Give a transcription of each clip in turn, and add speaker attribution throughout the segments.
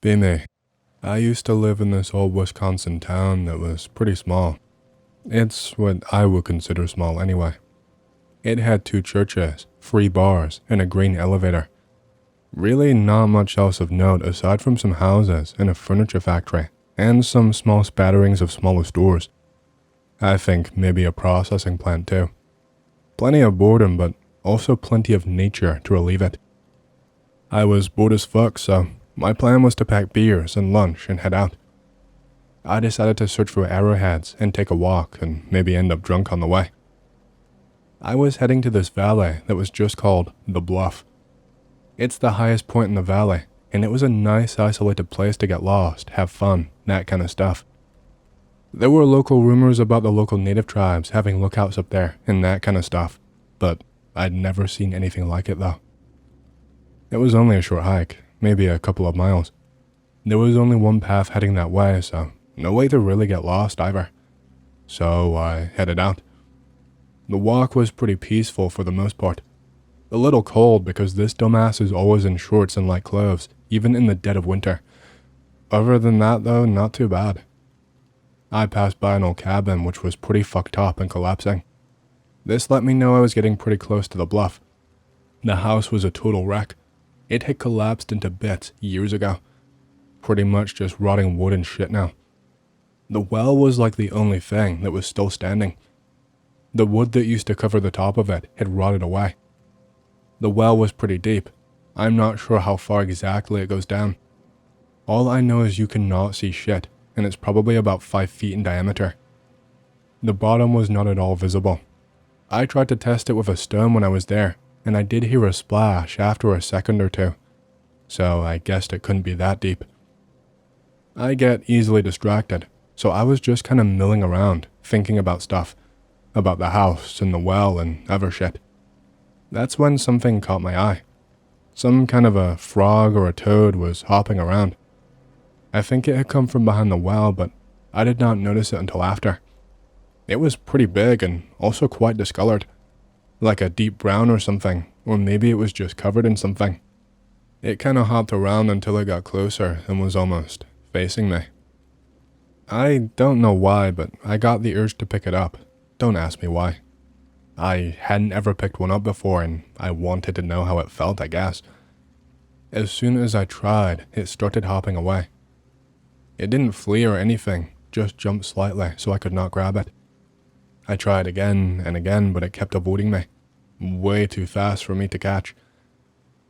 Speaker 1: Be me. I used to live in this old Wisconsin town that was pretty small. It's what I would consider small anyway. It had 2 churches, 3 bars, and a green elevator. Really not much else of note aside from some houses and a furniture factory, and some small spatterings of smaller stores. I think maybe a processing plant too. Plenty of boredom, but also plenty of nature to relieve it. I was bored as fuck, so my plan was to pack beers and lunch and head out. I decided to search for arrowheads and take a walk and maybe end up drunk on the way. I was heading to this valley that was just called The Bluff. It's the highest point in the valley, and it was a nice isolated place to get lost, have fun, that kind of stuff. There were local rumors about the local native tribes having lookouts up there and that kind of stuff, but I'd never seen anything like it though. It was only a short hike, maybe a couple of miles. There was only one path heading that way, so no way to really get lost either. So I headed out. The walk was pretty peaceful for the most part. A little cold because this dumbass is always in shorts and light clothes, even in the dead of winter. Other than that though, not too bad. I passed by an old cabin which was pretty fucked up and collapsing. This let me know I was getting pretty close to the bluff. The house was a total wreck. It had collapsed into bits years ago. Pretty much just rotting wood and shit now. The well was like the only thing that was still standing. The wood that used to cover the top of it had rotted away. The well was pretty deep. I'm not sure how far exactly it goes down. All I know is you cannot see shit, and it's probably about 5 feet in diameter. The bottom was not at all visible. I tried to test it with a stone when I was there, and I did hear a splash after a second or two, so I guessed it couldn't be that deep. I get easily distracted, so I was just kind of milling around, thinking about stuff, about the house and the well and other shit. That's when something caught my eye. Some kind of a frog or a toad was hopping around. I think it had come from behind the well, but I did not notice it until after. It was pretty big and also quite discolored, like a deep brown or something, or maybe it was just covered in something. It kind of hopped around until it got closer and was almost facing me. I don't know why, but I got the urge to pick it up. Don't ask me why. I hadn't ever picked one up before and I wanted to know how it felt, I guess. As soon as I tried, it started hopping away. It didn't flee or anything, just jumped slightly so I could not grab it. I tried again and again, but it kept avoiding me. Way too fast for me to catch.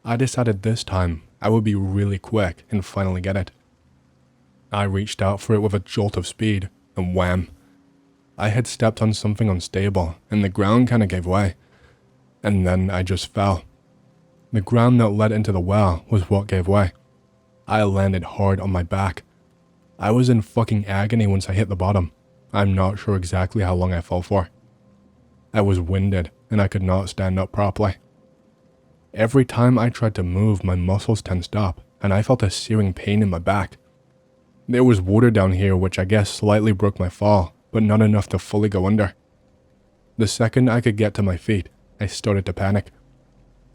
Speaker 1: I decided this time I would be really quick and finally get it. I reached out for it with a jolt of speed, and wham. I had stepped on something unstable, and the ground kind of gave way. And then I just fell. The ground that led into the well was what gave way. I landed hard on my back. I was in fucking agony once I hit the bottom. I'm not sure exactly how long I fell for. I was winded, and I could not stand up properly. Every time I tried to move, my muscles tensed up, and I felt a searing pain in my back. There was water down here which I guess slightly broke my fall, but not enough to fully go under. The second I could get to my feet, I started to panic.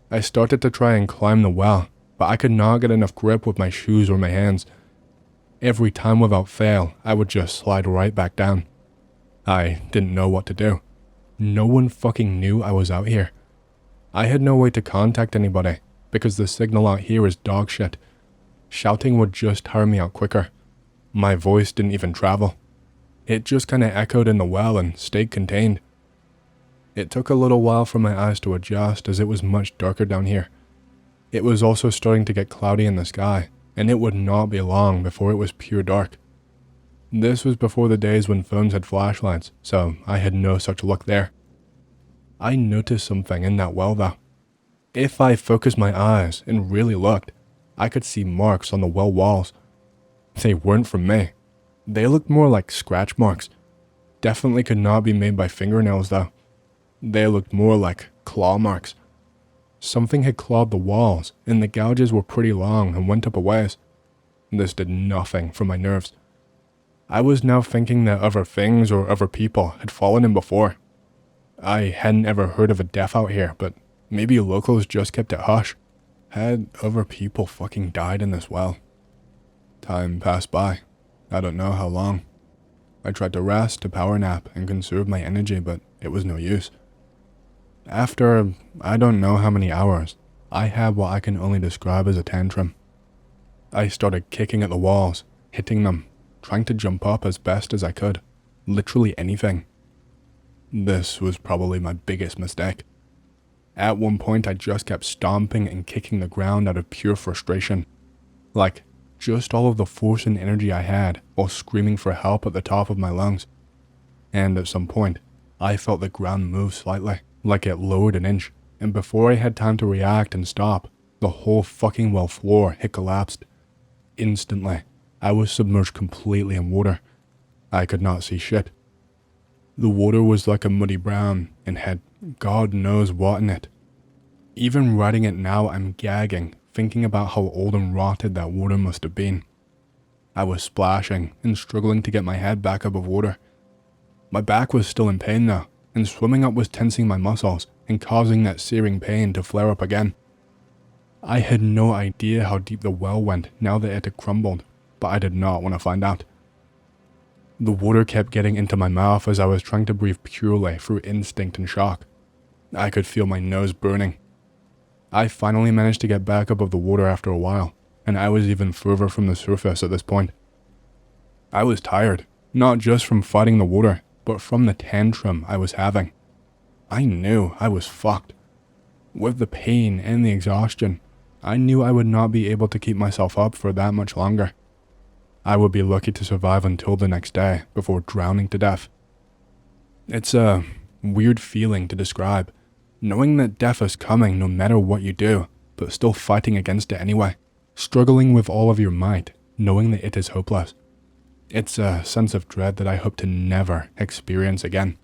Speaker 1: I started to try and climb the well, but I could not get enough grip with my shoes or my hands. Every time without fail, I would just slide right back down. I didn't know what to do. No one fucking knew I was out here. I had no way to contact anybody, because the signal out here is dog shit. Shouting would just tire me out quicker. My voice didn't even travel. It just kinda echoed in the well and stayed contained. It took a little while for my eyes to adjust as it was much darker down here. It was also starting to get cloudy in the sky, and it would not be long before it was pure dark. This was before the days when phones had flashlights, so I had no such luck there. I noticed something in that well though. If I focused my eyes and really looked, I could see marks on the well walls. They weren't from me. They looked more like scratch marks. Definitely could not be made by fingernails though. They looked more like claw marks. Something had clawed the walls, and the gouges were pretty long and went up a ways. This did nothing for my nerves. I was now thinking that other things or other people had fallen in before. I hadn't ever heard of a death out here, but maybe locals just kept it hush. Had other people fucking died in this well? Time passed by. I don't know how long. I tried to rest, to power nap, and conserve my energy, but it was no use. After I don't know how many hours, I had what I can only describe as a tantrum. I started kicking at the walls, hitting them, trying to jump up as best as I could. Literally anything. This was probably my biggest mistake. At one point, I just kept stomping and kicking the ground out of pure frustration. Like, just all of the force and energy I had while screaming for help at the top of my lungs. And at some point, I felt the ground move slightly, like it lowered an inch, and before I had time to react and stop, the whole fucking well floor had collapsed. Instantly, I was submerged completely in water. I could not see shit. The water was like a muddy brown and had God knows what in it. Even writing it now, I'm gagging, thinking about how old and rotted that water must have been. I was splashing and struggling to get my head back above water. My back was still in pain though, and swimming up was tensing my muscles and causing that searing pain to flare up again. I had no idea how deep the well went now that it had crumbled, but I did not want to find out. The water kept getting into my mouth as I was trying to breathe purely through instinct and shock. I could feel my nose burning. I finally managed to get back above the water after a while, and I was even further from the surface at this point. I was tired, not just from fighting the water, but from the tantrum I was having. I knew I was fucked. With the pain and the exhaustion, I knew I would not be able to keep myself up for that much longer. I would be lucky to survive until the next day before drowning to death. It's a weird feeling to describe, knowing that death is coming no matter what you do, but still fighting against it anyway, struggling with all of your might, knowing that it is hopeless. It's a sense of dread that I hope to never experience again.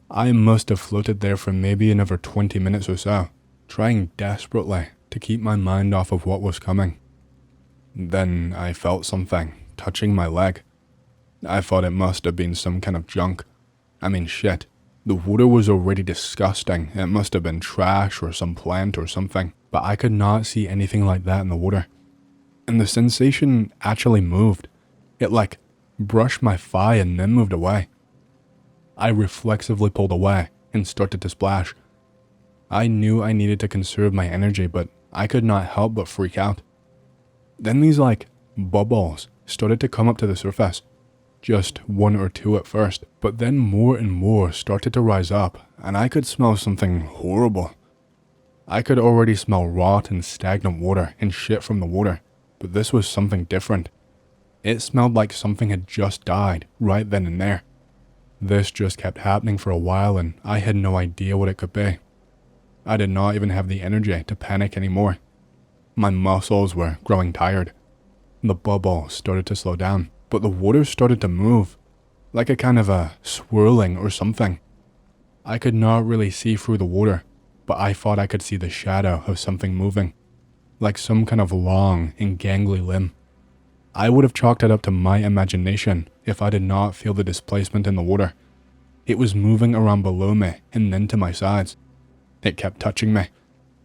Speaker 1: I must have floated there for maybe another 20 minutes or so, trying desperately to keep my mind off of what was coming. Then I felt something touching my leg. I thought it must have been some kind of junk. I mean shit, the water was already disgusting. It must have been trash or some plant or something, but I could not see anything like that in the water. And the sensation actually moved. It like brushed my thigh and then moved away. I reflexively pulled away and started to splash. I knew I needed to conserve my energy, but I could not help but freak out. Then these like bubbles started to come up to the surface. Just one or two at first, but then more and more started to rise up, and I could smell something horrible. I could already smell rot and stagnant water and shit from the water, but this was something different. It smelled like something had just died right then and there. This just kept happening for a while, and I had no idea what it could be. I did not even have the energy to panic anymore. My muscles were growing tired. The bubble started to slow down, but the water started to move, like a kind of a swirling or something. I could not really see through the water, but I thought I could see the shadow of something moving, like some kind of long and gangly limb. I would have chalked it up to my imagination if I did not feel the displacement in the water. It was moving around below me and then to my sides. It kept touching me,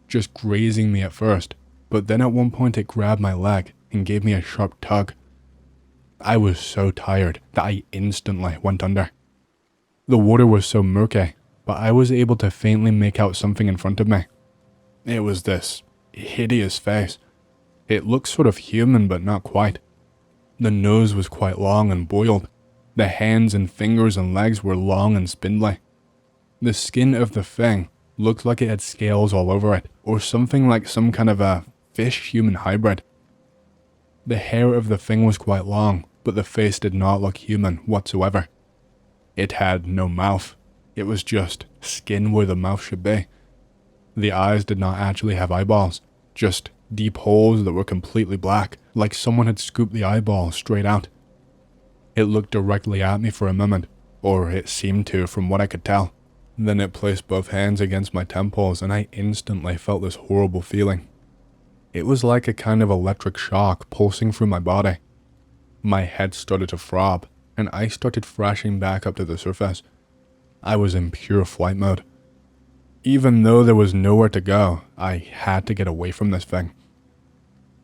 Speaker 1: just grazing me at first, but then at one point it grabbed my leg and gave me a sharp tug. I was so tired that I instantly went under. The water was so murky, but I was able to faintly make out something in front of me. It was this hideous face. It looked sort of human, but not quite. The nose was quite long and boiled. The hands and fingers and legs were long and spindly. The skin of the thing looked like it had scales all over it, or something like some kind of a fish-human hybrid. The hair of the thing was quite long, but the face did not look human whatsoever. It had no mouth. It was just skin where the mouth should be. The eyes did not actually have eyeballs, just deep holes that were completely black, like someone had scooped the eyeball straight out. It looked directly at me for a moment, or it seemed to from what I could tell. Then it placed both hands against my temples, and I instantly felt this horrible feeling. It was like a kind of electric shock pulsing through my body. My head started to throb, and I started thrashing back up to the surface. I was in pure flight mode. Even though there was nowhere to go, I had to get away from this thing.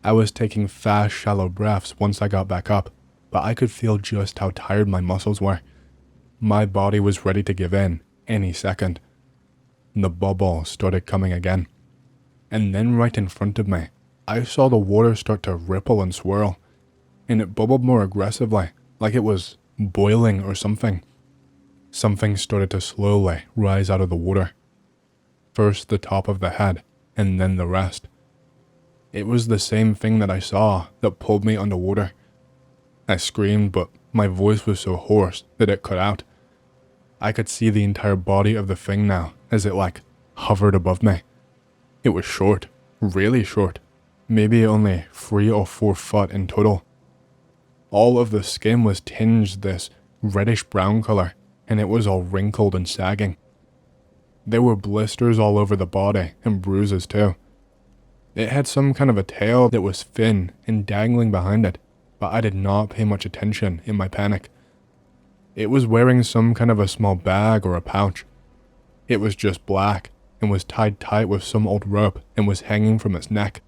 Speaker 1: I was taking fast, shallow breaths once I got back up, but I could feel just how tired my muscles were. My body was ready to give in any second. The bubble started coming again. And then right in front of me, I saw the water start to ripple and swirl, and it bubbled more aggressively, like it was boiling or something. Something started to slowly rise out of the water. First the top of the head, and then the rest. It was the same thing that I saw that pulled me underwater. I screamed, but my voice was so hoarse that it cut out. I could see the entire body of the thing now as it hovered above me. It was short, really short, maybe only 3 or 4 foot in total. All of the skin was tinged this reddish brown color, and it was all wrinkled and sagging. There were blisters all over the body and bruises too. It had some kind of a tail that was thin and dangling behind it, but I did not pay much attention in my panic. It was wearing some kind of a small bag or a pouch. It was just black and was tied tight with some old rope and was hanging from its neck.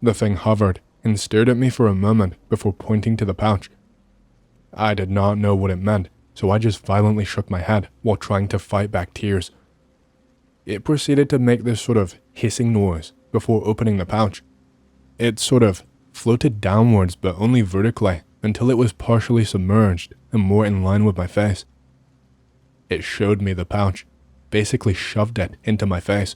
Speaker 1: The thing hovered and stared at me for a moment before pointing to the pouch. I did not know what it meant, so I just violently shook my head while trying to fight back tears. It proceeded to make this sort of hissing noise before opening the pouch. It sort of floated downwards but only vertically until it was partially submerged and more in line with my face. It showed me the pouch, basically shoved it into my face.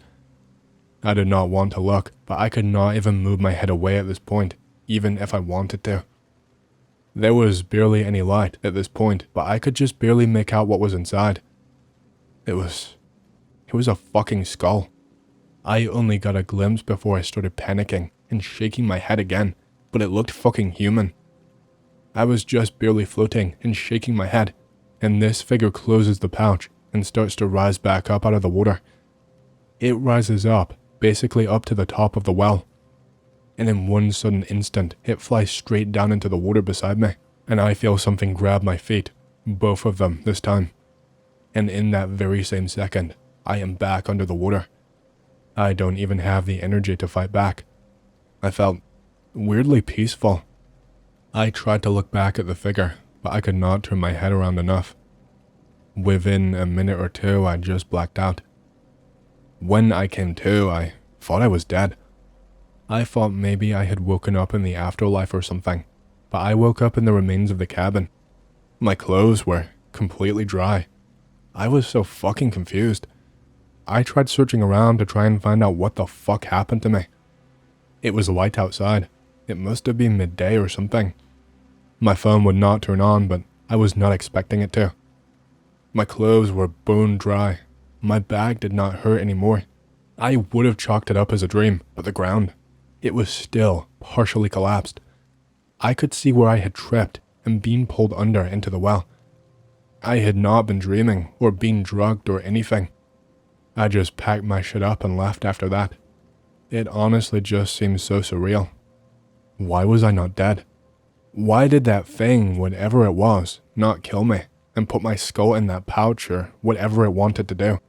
Speaker 1: I did not want to look, but I could not even move my head away at this point, even if I wanted to. There was barely any light at this point, but I could just barely make out what was inside. It was a fucking skull. I only got a glimpse before I started panicking and shaking my head again, but it looked fucking human. I was just barely floating and shaking my head, and this figure closes the pouch and starts to rise back up out of the water. It rises up, basically up to the top of the well, and in one sudden instant, it flies straight down into the water beside me, and I feel something grab my feet, both of them this time. And in that very same second, I am back under the water. I don't even have the energy to fight back. I felt weirdly peaceful. I tried to look back at the figure, but I could not turn my head around enough. Within a minute or two, I just blacked out. When I came to, I thought I was dead. I thought maybe I had woken up in the afterlife or something, but I woke up in the remains of the cabin. My clothes were completely dry. I was so fucking confused. I tried searching around to try and find out what the fuck happened to me. It was light outside. It must have been midday or something. My phone would not turn on, but I was not expecting it to. My clothes were bone dry. My back did not hurt anymore. I would have chalked it up as a dream, but the ground, it was still partially collapsed. I could see where I had tripped and been pulled under into the well. I had not been dreaming or been drugged or anything. I just packed my shit up and left after that. It honestly just seemed so surreal. Why was I not dead? Why did that thing, whatever it was, not kill me and put my skull in that pouch or whatever it wanted to do?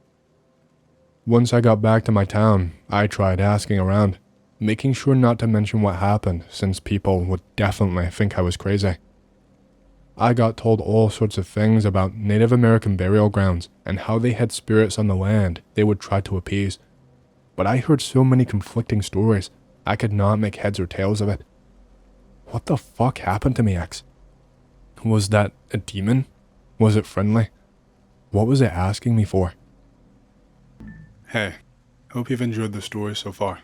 Speaker 1: Once I got back to my town, I tried asking around, making sure not to mention what happened since people would definitely think I was crazy. I got told all sorts of things about Native American burial grounds and how they had spirits on the land they would try to appease. But I heard so many conflicting stories, I could not make heads or tails of it. What the fuck happened to me, X? Was that a demon? Was it friendly? What was it asking me for? Hey, hope you've enjoyed the story so far.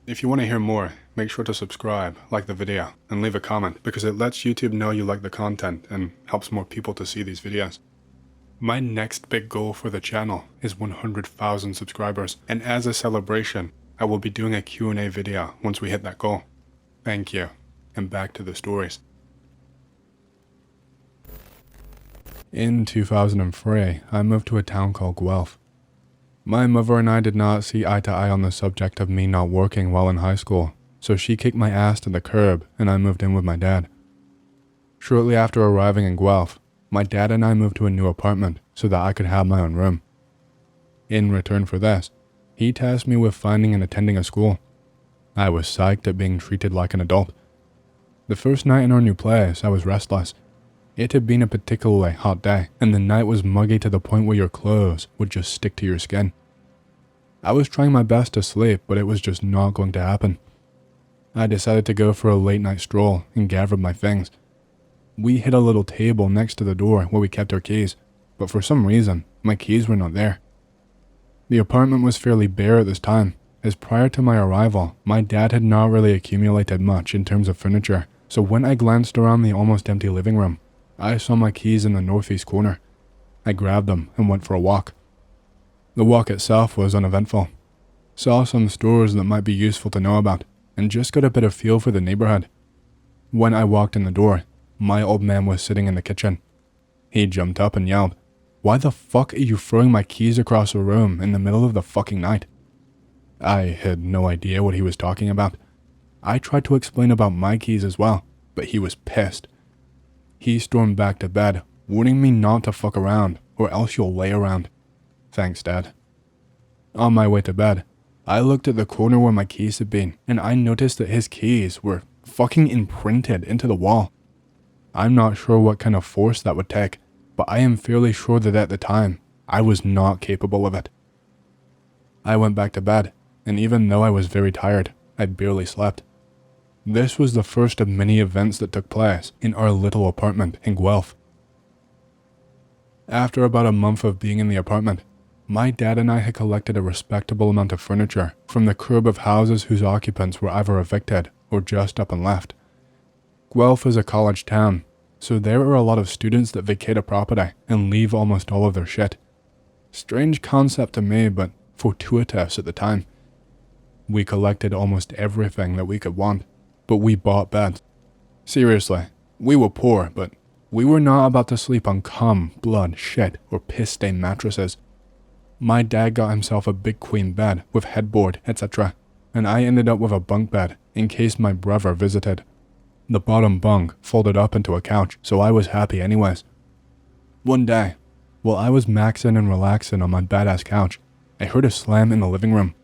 Speaker 1: If you want to hear more, make sure to subscribe, like the video, and leave a comment because it lets YouTube know you like the content and helps more people to see these videos. My next big goal for the channel is 100,000 subscribers, and as a celebration, I will be doing a Q&A video once we hit that goal. Thank you, and back to the stories. In 2003, I moved to a town called Guelph. My mother and I did not see eye to eye on the subject of me not working while in high school, so she kicked my ass to the curb and I moved in with my dad. Shortly after arriving in Guelph, my dad and I moved to a new apartment so that I could have my own room. In return for this, he tasked me with finding and attending a school. I was psyched at being treated like an adult. The first night in our new place, I was restless. It had been a particularly hot day, and the night was muggy to the point where your clothes would just stick to your skin. I was trying my best to sleep, but it was just not going to happen. I decided to go for a late night stroll and gathered my things. We hit a little table next to the door where we kept our keys, but for some reason, my keys were not there. The apartment was fairly bare at this time, as prior to my arrival, my dad had not really accumulated much in terms of furniture, so when I glanced around the almost empty living room, I saw my keys in the northeast corner. I grabbed them and went for a walk. The walk itself was uneventful. Saw some stores that might be useful to know about, and just got a bit of feel for the neighborhood. When I walked in the door, my old man was sitting in the kitchen. He jumped up and yelled, "Why the fuck are you throwing my keys across the room in the middle of the fucking night?" I had no idea what he was talking about. I tried to explain about my keys as well, but he was pissed. He stormed back to bed, warning me not to fuck around, or else you'll lay around. Thanks, Dad. On my way to bed, I looked at the corner where my keys had been, and I noticed that his keys were fucking imprinted into the wall. I'm not sure what kind of force that would take, but I am fairly sure that at the time, I was not capable of it. I went back to bed, and even though I was very tired, I barely slept. This was the first of many events that took place in our little apartment in Guelph. After about a month of being in the apartment, my dad and I had collected a respectable amount of furniture from the curb of houses whose occupants were either evicted or just up and left. Guelph is a college town, so there are a lot of students that vacate a property and leave almost all of their shit. Strange concept to me, but fortuitous at the time. We collected almost everything that we could want, but we bought beds. Seriously, we were poor, but we were not about to sleep on cum, blood, shit, or piss-stained mattresses. My dad got himself a big queen bed with headboard, etc., and I ended up with a bunk bed in case my brother visited. The bottom bunk folded up into a couch, so I was happy anyways. One day, while I was maxing and relaxing on my badass couch, I heard a slam in the living room.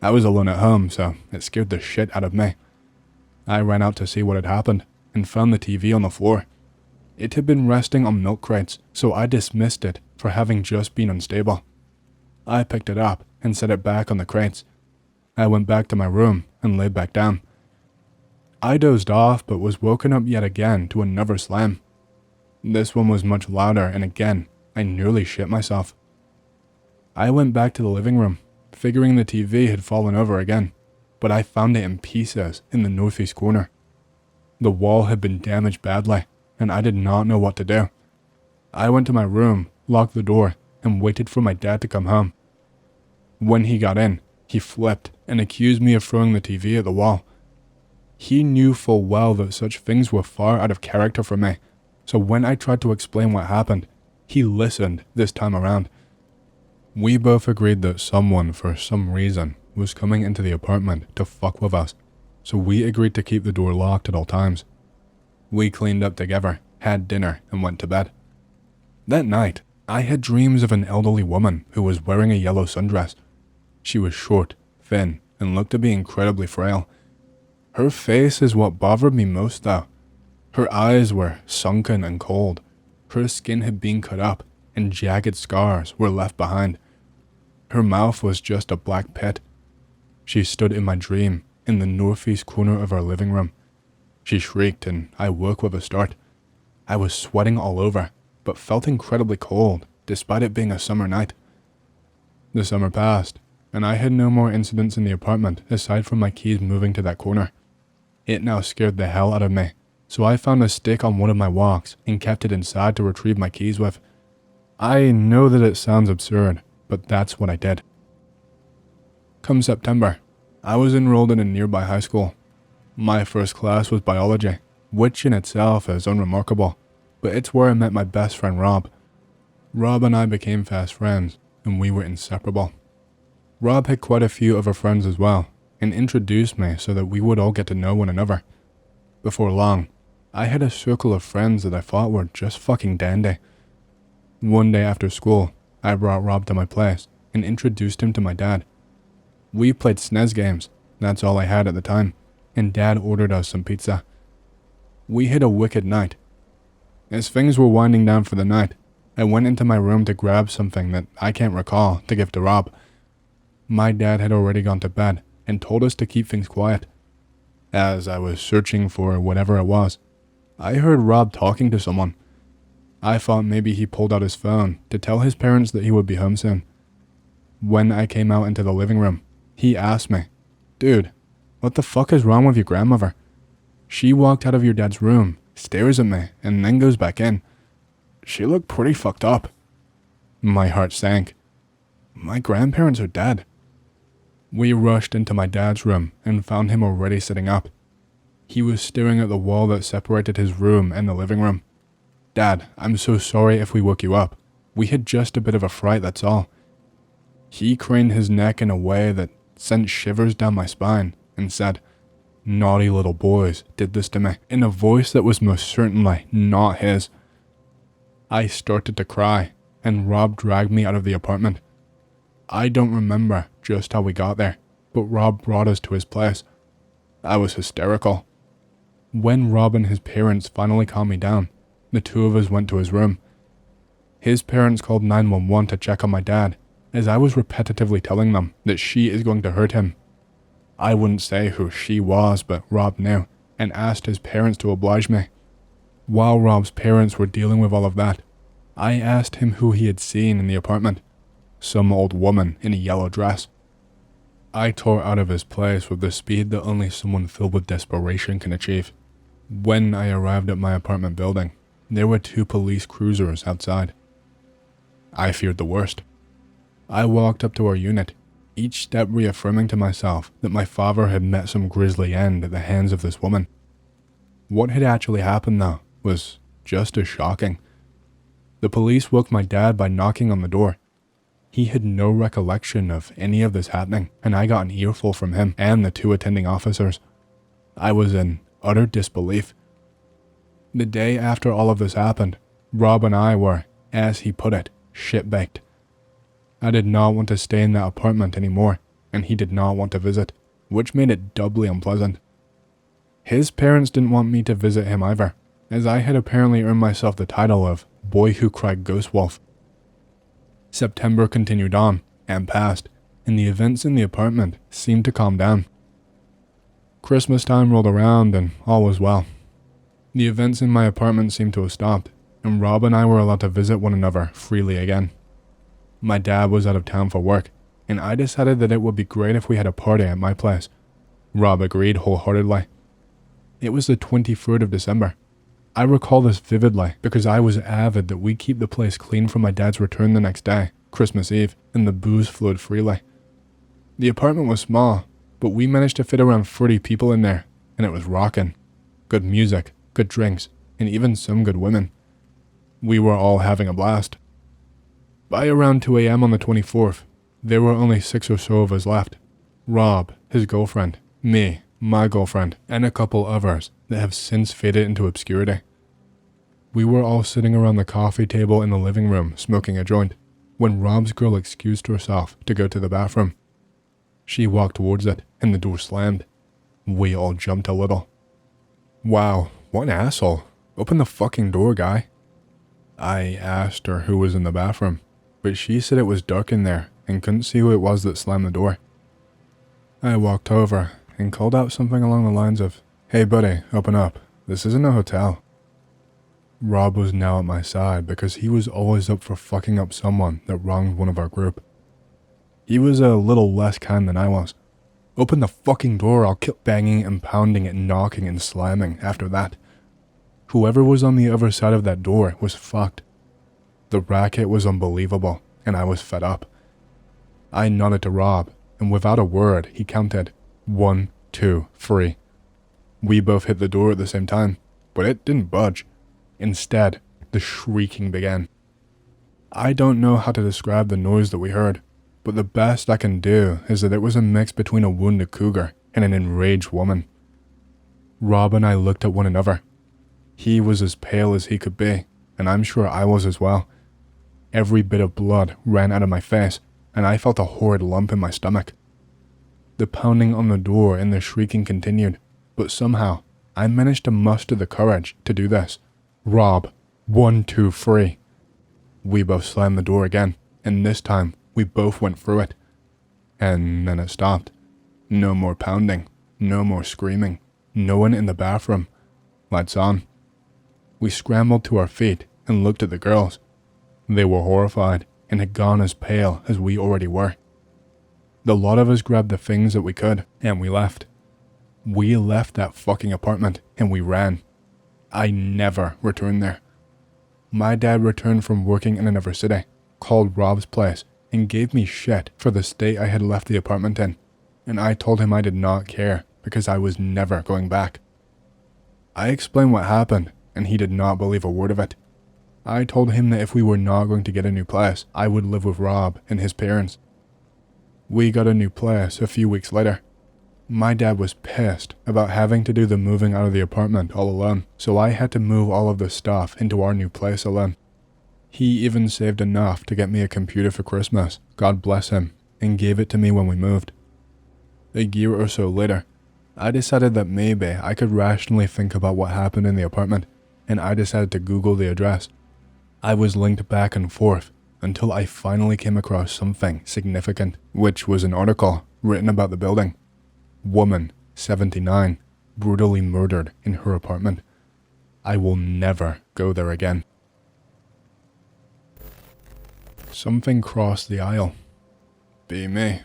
Speaker 1: I was alone at home, so it scared the shit out of me. I ran out to see what had happened and found the TV on the floor. It had been resting on milk crates, so I dismissed it for having just been unstable. I picked it up and set it back on the crates. I went back to my room and laid back down. I dozed off but was woken up yet again to another slam. This one was much louder, and again, I nearly shit myself. I went back to the living room, figuring the TV had fallen over again, but I found it in pieces in the northeast corner. The wall had been damaged badly, and I did not know what to do. I went to my room, locked the door, and waited for my dad to come home. When he got in, he flipped and accused me of throwing the TV at the wall. He knew full well that such things were far out of character for me, so when I tried to explain what happened, he listened this time around. We both agreed that someone, for some reason, was coming into the apartment to fuck with us, so we agreed to keep the door locked at all times. We cleaned up together, had dinner, and went to bed. That night, I had dreams of an elderly woman who was wearing a yellow sundress. She was short, thin, and looked to be incredibly frail. Her face is what bothered me most though. Her eyes were sunken and cold. Her skin had been cut up, and jagged scars were left behind. Her mouth was just a black pit. She stood in my dream in the northeast corner of our living room. She shrieked, and I woke with a start. I was sweating all over, but felt incredibly cold, despite it being a summer night. The summer passed, and I had no more incidents in the apartment aside from my keys moving to that corner. It now scared the hell out of me, so I found a stick on one of my walks and kept it inside to retrieve my keys with. I know that it sounds absurd, but that's what I did. Come September, I was enrolled in a nearby high school. My first class was biology, which in itself is unremarkable, but it's where I met my best friend Rob. Rob and I became fast friends, and we were inseparable. Rob had quite a few other friends as well, and introduced me so that we would all get to know one another. Before long, I had a circle of friends that I thought were just fucking dandy. One day after school, I brought Rob to my place and introduced him to my dad. We played SNES games, That's all I had at the time, and Dad ordered us some pizza. We had a wicked night. As things were winding down for the night, I went into my room to grab something that I can't recall to give to Rob. My dad had already gone to bed and told us to keep things quiet. As I was searching for whatever it was, I heard Rob talking to someone. I thought maybe he pulled out his phone to tell his parents that he would be home soon. When I came out into the living room, he asked me, "Dude, what the fuck is wrong with your grandmother? She walked out of your dad's room, stares at me, and then goes back in. She looked pretty fucked up." My heart sank. My grandparents are dead. We rushed into my dad's room and found him already sitting up. He was staring at the wall that separated his room and the living room. "Dad, I'm so sorry if we woke you up. We had just a bit of a fright, that's all." He craned his neck in a way that sent shivers down my spine and said, "Naughty little boys did this to me," in a voice that was most certainly not his. I started to cry, and Rob dragged me out of the apartment. I don't remember just how we got there, but Rob brought us to his place. I was hysterical. When Rob and his parents finally calmed me down, the two of us went to his room. His parents called 911 to check on my dad, as I was repetitively telling them that she is going to hurt him. I wouldn't say who she was, but Rob knew, and asked his parents to oblige me. While Rob's parents were dealing with all of that, I asked him who he had seen in the apartment. Some old woman in a yellow dress. I tore out of his place with the speed that only someone filled with desperation can achieve. When I arrived at my apartment building, there were 2 police cruisers outside. I feared the worst. I walked up to our unit, each step reaffirming to myself that my father had met some grisly end at the hands of this woman. What had actually happened, though, was just as shocking. The police woke my dad by knocking on the door. He had no recollection of any of this happening, and I got an earful from him and the 2 attending officers. I was in utter disbelief. The day after all of this happened, Rob and I were, as he put it, shit-baked. I did not want to stay in that apartment anymore, and he did not want to visit, which made it doubly unpleasant. His parents didn't want me to visit him either, as I had apparently earned myself the title of Boy Who Cried Ghost Wolf. September continued on, and passed, and the events in the apartment seemed to calm down. Christmas time rolled around, and all was well. The events in my apartment seemed to have stopped, and Rob and I were allowed to visit one another freely again. My dad was out of town for work, and I decided that it would be great if we had a party at my place. Rob agreed wholeheartedly. It was the 23rd of December. I recall this vividly because I was avid that we keep the place clean for my dad's return the next day, Christmas Eve, and the booze flowed freely. The apartment was small, but we managed to fit around 30 people in there, and it was rockin'. Good music, good drinks, and even some good women. We were all having a blast. By around 2 a.m. on the 24th, there were only 6 or so of us left. Rob, his girlfriend, me, my girlfriend, and a couple others that have since faded into obscurity. We were all sitting around the coffee table in the living room smoking a joint, when Rob's girl excused herself to go to the bathroom. She walked towards it, and the door slammed. We all jumped a little. "Wow, what an asshole. Open the fucking door, guy." I asked her who was in the bathroom, but she said it was dark in there and couldn't see who it was that slammed the door. I walked over and called out something along the lines of, "Hey buddy, open up. This isn't a hotel." Rob was now at my side because he was always up for fucking up someone that wronged one of our group. He was a little less kind than I was. "Open the fucking door, I'll keep banging and pounding it, knocking and slamming after that." Whoever was on the other side of that door was fucked. The racket was unbelievable, and I was fed up. I nodded to Rob, and without a word, he counted 1, 2, 3. We both hit the door at the same time, but it didn't budge. Instead, the shrieking began. I don't know how to describe the noise that we heard, but the best I can do is that it was a mix between a wounded cougar and an enraged woman. Rob and I looked at one another. He was as pale as he could be, and I'm sure I was as well. Every bit of blood ran out of my face, and I felt a horrid lump in my stomach. The pounding on the door and the shrieking continued, but somehow I managed to muster the courage to do this. "Rob, 1, 2, 3. We both slammed the door again, and this time we both went through it. And then it stopped. No more pounding, no more screaming, no one in the bathroom. Lights on. We scrambled to our feet and looked at the girls. They were horrified and had gone as pale as we already were. The lot of us grabbed the things that we could, and we left. We left that fucking apartment, and we ran. I never returned there. My dad returned from working in another city, called Rob's place, and gave me shit for the state I had left the apartment in, and I told him I did not care because I was never going back. I explained what happened, and he did not believe a word of it. I told him that if we were not going to get a new place, I would live with Rob and his parents. We got a new place a few weeks later. My dad was pissed about having to do the moving out of the apartment all alone, so I had to move all of the stuff into our new place alone. He even saved enough to get me a computer for Christmas, God bless him, and gave it to me when we moved. A year or so later, I decided that maybe I could rationally think about what happened in the apartment, and I decided to Google the address. I was linked back and forth until I finally came across something significant, which was an article written about the building. Woman, 79, brutally murdered in her apartment. I will never go there again. Something crossed the aisle. Be me.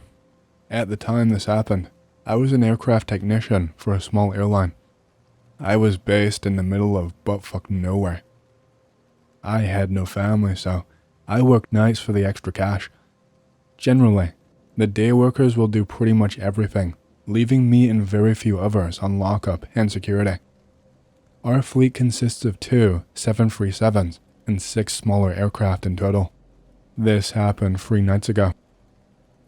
Speaker 1: At the time this happened, I was an aircraft technician for a small airline. I was based in the middle of buttfuck nowhere. I had no family, so I worked nights for the extra cash. Generally, the day workers will do pretty much everything, leaving me and very few others on lockup and security. Our fleet consists of 2 737s and 6 smaller aircraft in total. This happened 3 nights ago.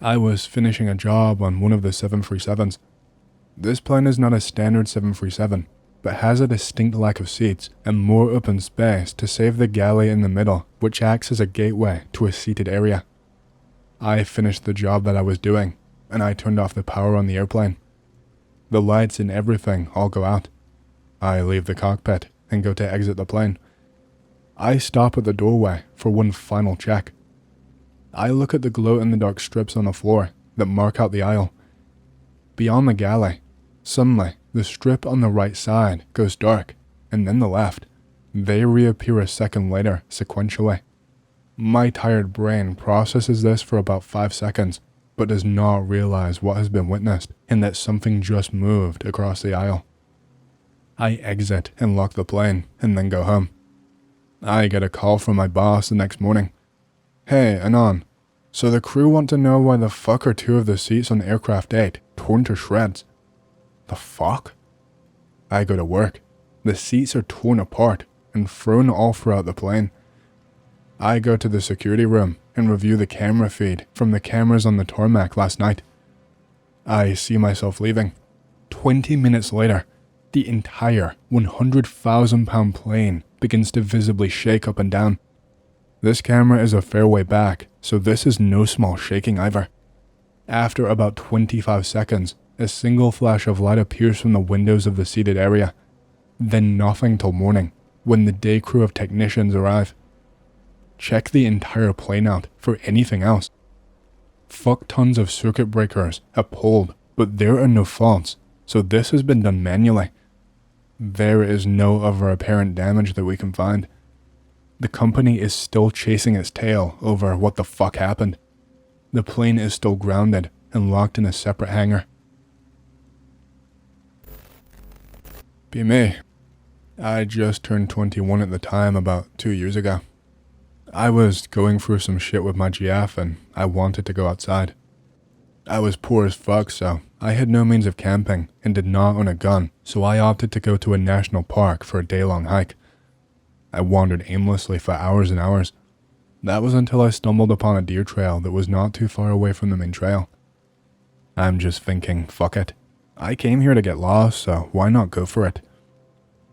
Speaker 1: I was finishing a job on one of the 737s. This plane is not a standard 737, but has a distinct lack of seats and more open space to save the galley in the middle, which acts as a gateway to a seated area. I finished the job that I was doing, and I turned off the power on the airplane. The lights and everything all go out. I leave the cockpit and go to exit the plane. I stop at the doorway for one final check. I look at the glow-in-the-dark strips on the floor that mark out the aisle. Beyond the galley, suddenly the strip on the right side goes dark, and then the left. They reappear a second later, sequentially. My tired brain processes this for about 5 seconds, but does not realize what has been witnessed and that something just moved across the aisle. I exit and lock the plane, and then go home. I get a call from my boss the next morning. "Hey, Anon, so the crew want to know why the fuck are 2 of the seats on aircraft 8 torn to shreds?" The fuck? I go to work. The seats are torn apart and thrown all throughout the plane. I go to the security room and review the camera feed from the cameras on the tarmac last night. I see myself leaving. 20 minutes later, the entire 100,000-pound plane begins to visibly shake up and down. This camera is a fair way back, so this is no small shaking either. After about 25 seconds, a single flash of light appears from the windows of the seated area. Then nothing till morning, when the day crew of technicians arrive. Check the entire plane out for anything else. Fuck tons of circuit breakers are pulled, but there are no faults, so this has been done manually. There is no other apparent damage that we can find. The company is still chasing its tail over what the fuck happened. The plane is still grounded and locked in a separate hangar. Be me. I just turned 21 at the time about 2 years ago. I was going through some shit with my GF and I wanted to go outside. I was poor as fuck, so I had no means of camping and did not own a gun, so I opted to go to a national park for a day-long hike. I wandered aimlessly for hours and hours. That was until I stumbled upon a deer trail that was not too far away from the main trail. I'm just thinking, fuck it. I came here to get lost, so why not go for it?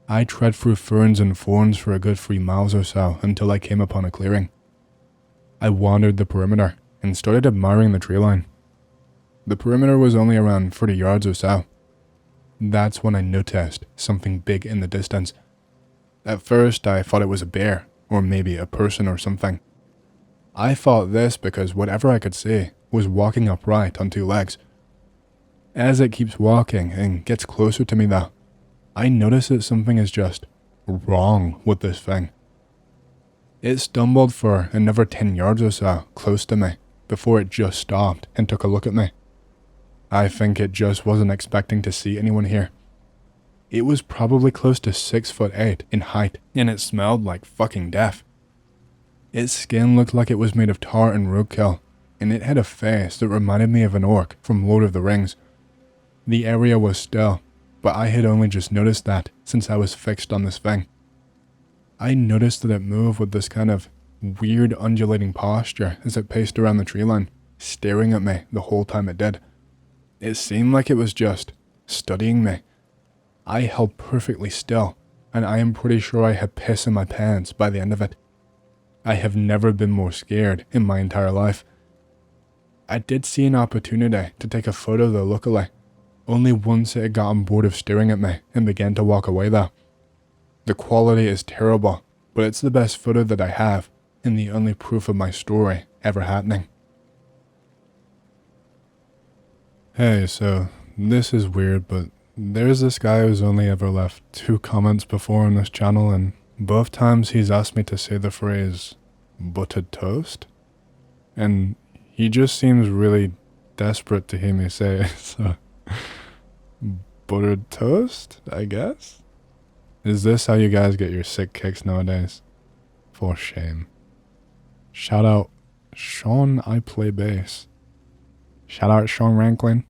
Speaker 1: I tread through ferns and thorns for a good 3 miles or so until I came upon a clearing. I wandered the perimeter and started admiring the tree line. The perimeter was only around 30 yards or so. That's when I noticed something big in the distance. At first, I thought it was a bear, or maybe a person or something. I thought this because whatever I could see was walking upright on two legs. As it keeps walking and gets closer to me though, I notice that something is just wrong with this thing. It stumbled for another 10 yards or so close to me before it just stopped and took a look at me. I think it just wasn't expecting to see anyone here. It was probably close to 6'8" in height, and it smelled like fucking death. Its skin looked like it was made of tar and roadkill, and it had a face that reminded me of an orc from Lord of the Rings. The area was still, but I had only just noticed that since I was fixed on this thing. I noticed that it moved with this kind of weird undulating posture as it paced around the tree line, staring at me the whole time it did. It seemed like it was just studying me. I held perfectly still, and I am pretty sure I had piss in my pants by the end of it. I have never been more scared in my entire life. I did see an opportunity to take a photo though luckily, only once it had gotten bored of staring at me and began to walk away though. The quality is terrible, but it's the best photo that I have, and the only proof of my story ever happening. Hey, so this is weird, but there's this guy who's only ever left 2 comments before on this channel, and both times he's asked me to say the phrase, buttered toast? And he just seems really desperate to hear me say it, so buttered toast, I guess? Is this how you guys get your sick kicks nowadays? For shame. Shout out Sean I Play Bass. Shout out Sean Ranklin.